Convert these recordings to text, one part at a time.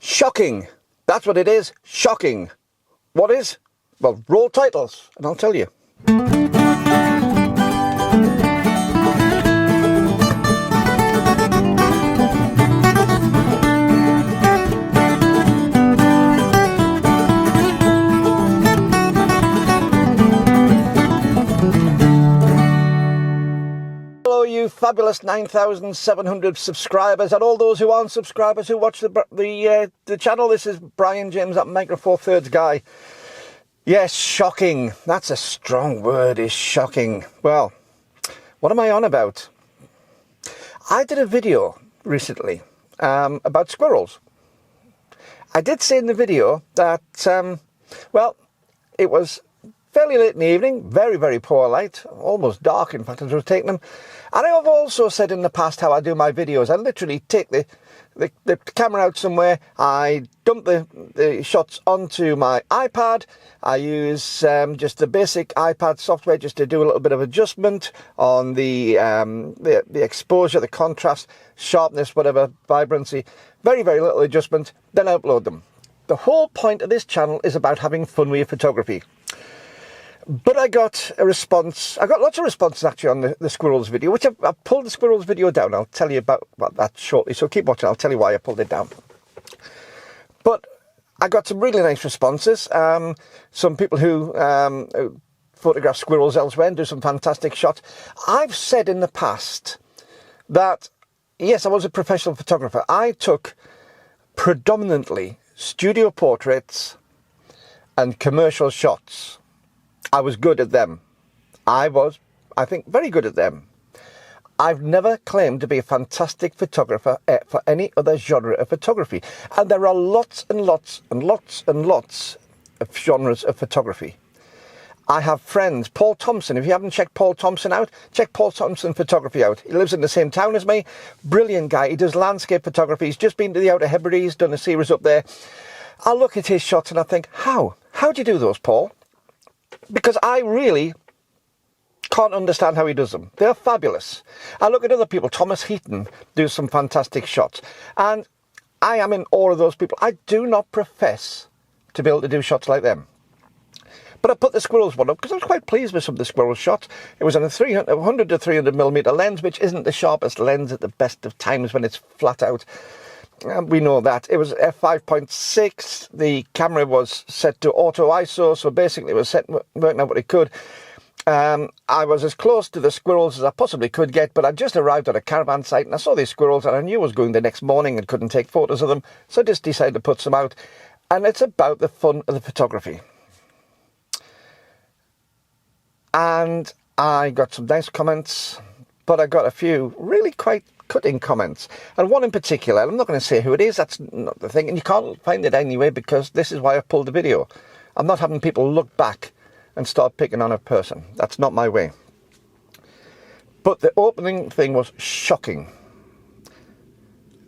Shocking. That's what it is. Shocking. What is? Well, roll titles, and I'll tell you. Hello, you fabulous 9,700 subscribers, and all those who aren't subscribers who watch the channel. This is Brian James, that Micro Four Thirds guy. Yes, shocking. That's a strong word, is shocking. Well, what am I on about? I did a video recently about squirrels. I did say in the video that, well, it was fairly late in the evening, very, very poor light, almost dark, in fact, as I was taking them. And I have also said in the past how I do my videos. I literally take the camera out somewhere, I dump the shots onto my iPad. I use just the basic iPad software just to do a little bit of adjustment on the exposure, the contrast, sharpness, whatever, vibrancy. Very, very little adjustment, then I upload them. The whole point of this channel is about having fun with your photography. But I got a response. I got lots of responses actually on the squirrels video, which I've pulled the squirrels video down. I'll tell you about that shortly, so keep watching. I'll tell you why I pulled it down. But I got some really nice responses. Some people who photograph squirrels elsewhere and do some fantastic shots. I've said in the past that, yes, I was a professional photographer. I took predominantly studio portraits and commercial shots. I was good at them. I think, very good at them. I've never claimed to be a fantastic photographer for any other genre of photography. And there are lots and lots and lots and lots of genres of photography. I have friends, Paul Thompson. If you haven't checked Paul Thompson out, check Paul Thompson Photography out. He lives in the same town as me. Brilliant guy. He does landscape photography. He's just been to the Outer Hebrides, done a series up there. I look at his shots and I think, how? How do you do those, Paul? Because I really can't understand how he does them. They're fabulous. I look at other people. Thomas Heaton does some fantastic shots. And I am in awe of those people. I do not profess to be able to do shots like them. But I put the squirrels one up because I was quite pleased with some of the squirrel shots. It was on a 100 to 300 millimeter lens, which isn't the sharpest lens at the best of times when it's flat out. We know that. It was f5.6. The camera was set to auto ISO, so basically it was working out what it could. I was as close to the squirrels as I possibly could get, but I just arrived at a caravan site and I saw these squirrels and I knew I was going the next morning and couldn't take photos of them, so I just decided to put some out. And it's about the fun of the photography. And I got some nice comments, but I got a few really quite cutting comments, and one in particular. I'm not going to say who it is, that's not the thing, and you can't find it anyway because this is why I pulled the video. I'm not having people look back and start picking on a person. That's not my way. But the opening thing was shocking,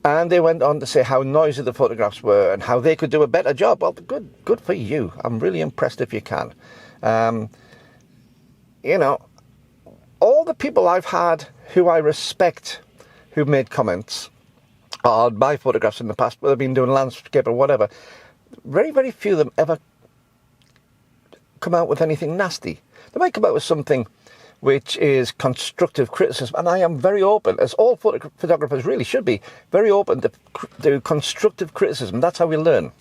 and they went on to say how noisy the photographs were and how they could do a better job. Well, good for you. I'm really impressed if you can. You know, all the people I've had who I respect who've made comments on my photographs in the past, whether they've been doing landscape or whatever, very, very few of them ever come out with anything nasty. They might come out with something which is constructive criticism, and I am very open, as all photographers really should be, very open to constructive criticism. That's how we learn.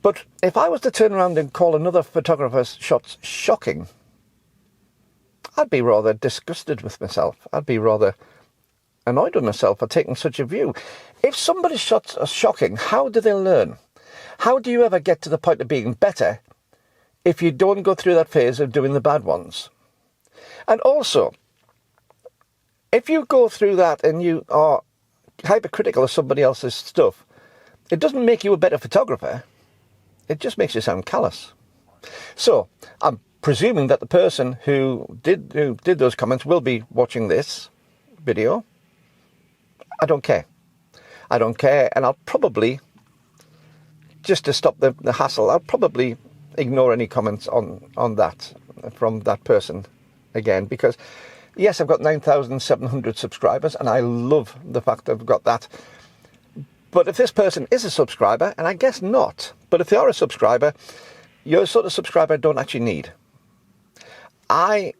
But if I was to turn around and call another photographer's shots shocking, I'd be rather disgusted with myself. I'd be rather annoyed with myself for taking such a view. If somebody's shots are shocking, how do they learn? How do you ever get to the point of being better if you don't go through that phase of doing the bad ones? And also, if you go through that and you are hypercritical of somebody else's stuff, it doesn't make you a better photographer. It just makes you sound callous. So I'm presuming that the person who did those comments will be watching this video. I don't care. I don't care, and I'll probably, just to stop the hassle, I'll probably ignore any comments on that from that person again, because yes, I've got 9,700 subscribers and I love the fact I've got that, But if this person is a subscriber, and I guess not, but if they are a subscriber, you're the sort of subscriber I don't actually need. I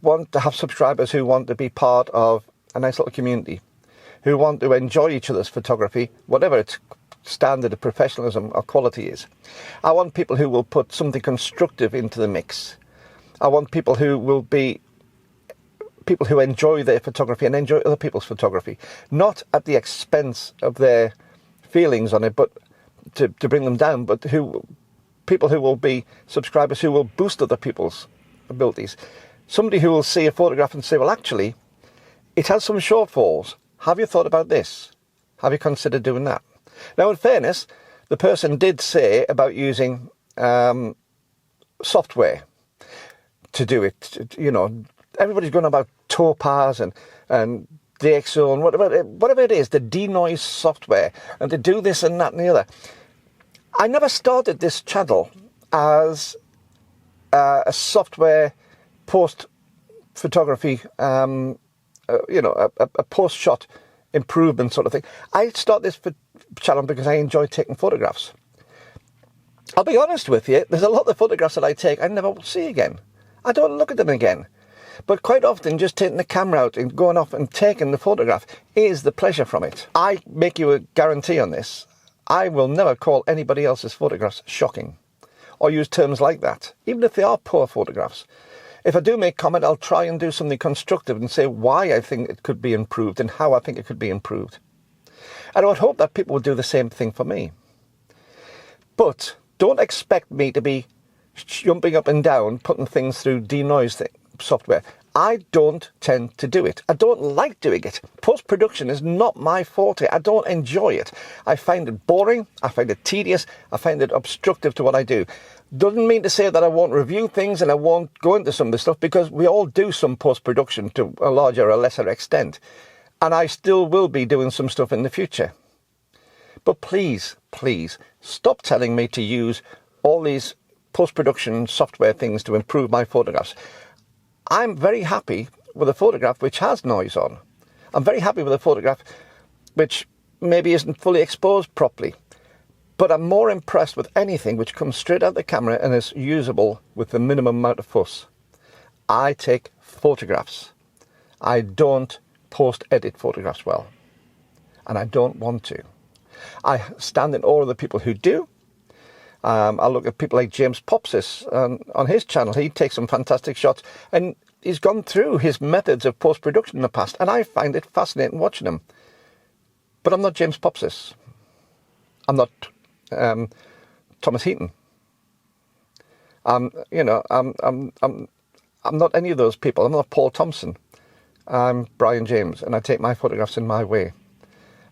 want to have subscribers who want to be part of a nice little community, who want to enjoy each other's photography, whatever its standard of professionalism or quality is. I want people who will put something constructive into the mix. I want people who will be people who enjoy their photography and enjoy other people's photography, not at the expense of their feelings on it, but to bring them down, but people who will be subscribers who will boost other people's abilities. Somebody who will see a photograph and say, well, actually, it has some shortfalls. Have you thought about this? Have you considered doing that? Now, in fairness, the person did say about using software to do it. You know, everybody's going about Topaz and DxO and whatever it is, the denoise software, and to do this and that and the other. I never started this channel as a software post photography, you know, a post shot improvement sort of thing. I started this channel because I enjoy taking photographs. I'll be honest with you, there's a lot of photographs that I take I never will see again. I don't look at them again. But quite often just taking the camera out and going off and taking the photograph is the pleasure from it. I make you a guarantee on this. I will never call anybody else's photographs shocking or use terms like that, even if they are poor photographs. If I do make comment, I'll try and do something constructive and say why I think it could be improved and how I think it could be improved. And I would hope that people would do the same thing for me. But don't expect me to be jumping up and down, putting things through denoise software. I don't tend to do it. I don't like doing it. Post-production is not my forte. I don't enjoy it. I find it boring. I find it tedious. I find it obstructive to what I do. Doesn't mean to say that I won't review things and I won't go into some of this stuff, because we all do some post-production to a larger or lesser extent. And I still will be doing some stuff in the future. But please, please, stop telling me to use all these post-production software things to improve my photographs. I'm very happy with a photograph which has noise on. I'm very happy with a photograph which maybe isn't fully exposed properly. But I'm more impressed with anything which comes straight out of the camera and is usable with the minimum amount of fuss. I take photographs. I don't post-edit photographs well. And I don't want to. I stand in awe of the people who do. I look at people like James Popsis on his channel. He takes some fantastic shots, and he's gone through his methods of post-production in the past, and I find it fascinating watching him. But I'm not James Popsis. I'm not Thomas Heaton. You know, I'm not any of those people. I'm not Paul Thompson. I'm Brian James, and I take my photographs in my way.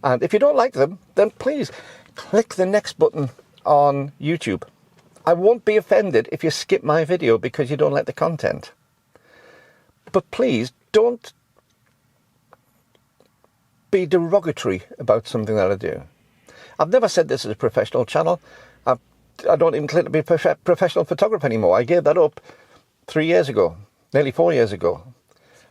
And if you don't like them, then please click the next button on YouTube. I won't be offended if you skip my video because you don't like the content. But please don't be derogatory about something that I do. I've never said this is a professional channel. I don't even claim to be a professional photographer anymore. I gave that up 3 years ago, nearly 4 years ago.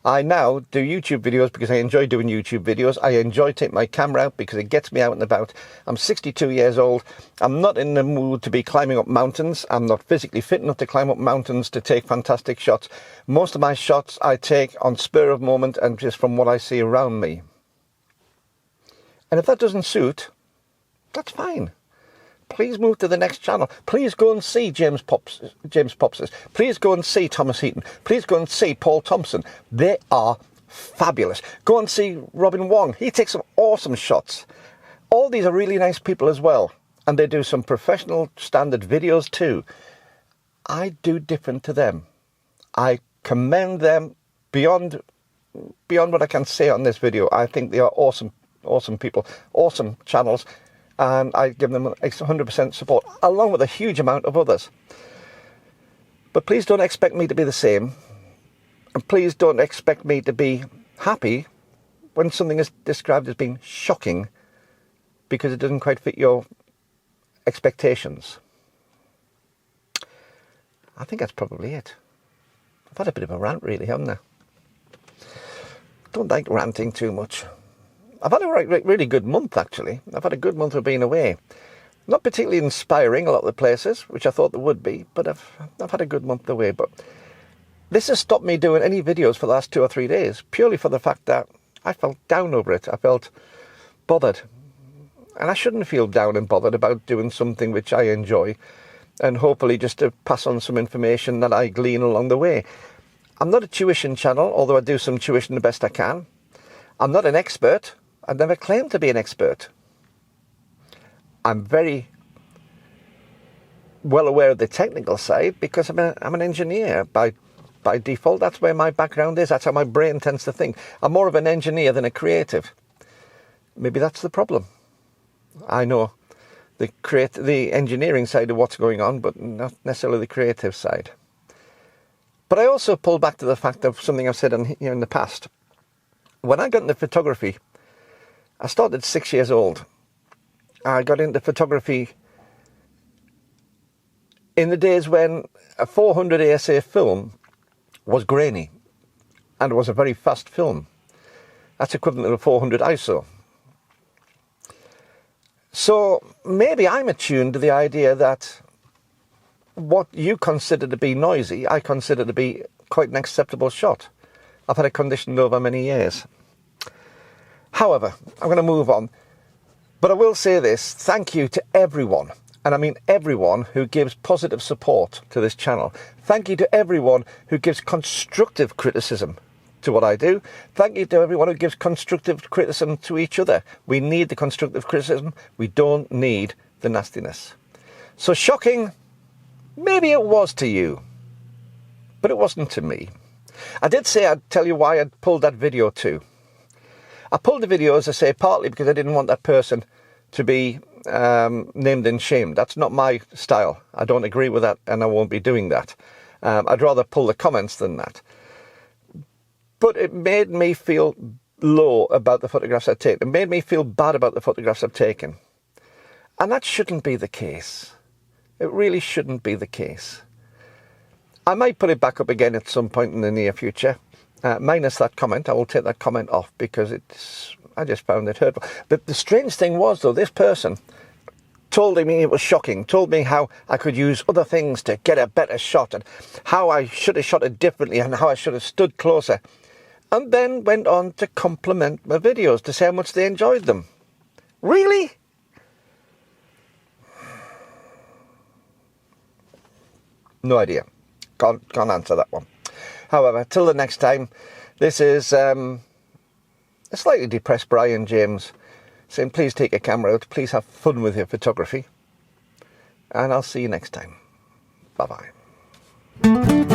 I now do YouTube videos because I enjoy doing YouTube videos. I enjoy taking my camera out because it gets me out and about. I'm 62 years old. I'm not in the mood to be climbing up mountains. I'm not physically fit enough to climb up mountains to take fantastic shots. Most of my shots I take on spur of moment and just from what I see around me. And if that doesn't suit, that's fine. Please move to the next channel. Please go and see James Popsis. Please go and see Thomas Heaton. Please go and see Paul Thompson. They are fabulous. Go and see Robin Wong. He takes some awesome shots. All these are really nice people as well. And they do some professional standard videos too. I do different to them. I commend them beyond what I can say on this video. I think they are awesome, awesome people, awesome channels. And I give them 100% support, along with a huge amount of others. But please don't expect me to be the same. And please don't expect me to be happy when something is described as being shocking because it doesn't quite fit your expectations. I think that's probably it. I've had a bit of a rant really, haven't I? Don't like ranting too much. I've had a really good month, actually. I've had a good month of being away. Not particularly inspiring a lot of the places, which I thought there would be, but I've had a good month away. But this has stopped me doing any videos for the last 2 or 3 days, purely for the fact that I felt down over it. I felt bothered. And I shouldn't feel down and bothered about doing something which I enjoy, and hopefully just to pass on some information that I glean along the way. I'm not a tuition channel, although I do some tuition the best I can. I'm not an expert. I've never claimed to be an expert. I'm very well aware of the technical side because I'm an engineer by default. That's where my background is. That's how my brain tends to think. I'm more of an engineer than a creative. Maybe that's the problem. I know the engineering side of what's going on, but not necessarily the creative side. But I also pull back to the fact of something I've said here in the past. When I got into photography, I started 6 years old. I got into photography in the days when a 400 ASA film was grainy and was a very fast film. That's equivalent to a 400 ISO. So maybe I'm attuned to the idea that what you consider to be noisy, I consider to be quite an acceptable shot. I've had it conditioned over many years. However, I'm going to move on. But I will say this, thank you to everyone, and I mean everyone who gives positive support to this channel. Thank you to everyone who gives constructive criticism to what I do. Thank you to everyone who gives constructive criticism to each other. We need the constructive criticism. We don't need the nastiness. So shocking, maybe it was to you, but it wasn't to me. I did say I'd tell you why I'd pulled that video too. I pulled the video, as I say, partly because I didn't want that person to be named and shamed. That's not my style. I don't agree with that, and I won't be doing that. I'd rather pull the comments than that. But it made me feel low about the photographs I've taken. It made me feel bad about the photographs I've taken. And that shouldn't be the case. It really shouldn't be the case. I might put it back up again at some point in the near future. Minus that comment. I will take that comment off because I just found it hurtful. But the strange thing was, though, this person told me it was shocking, told me how I could use other things to get a better shot and how I should have shot it differently and how I should have stood closer. And then went on to compliment my videos, to say how much they enjoyed them. Really? No idea. Can't answer that one. However, till the next time, this is a slightly depressed Brian James saying please take your camera out, please have fun with your photography, and I'll see you next time. Bye-bye.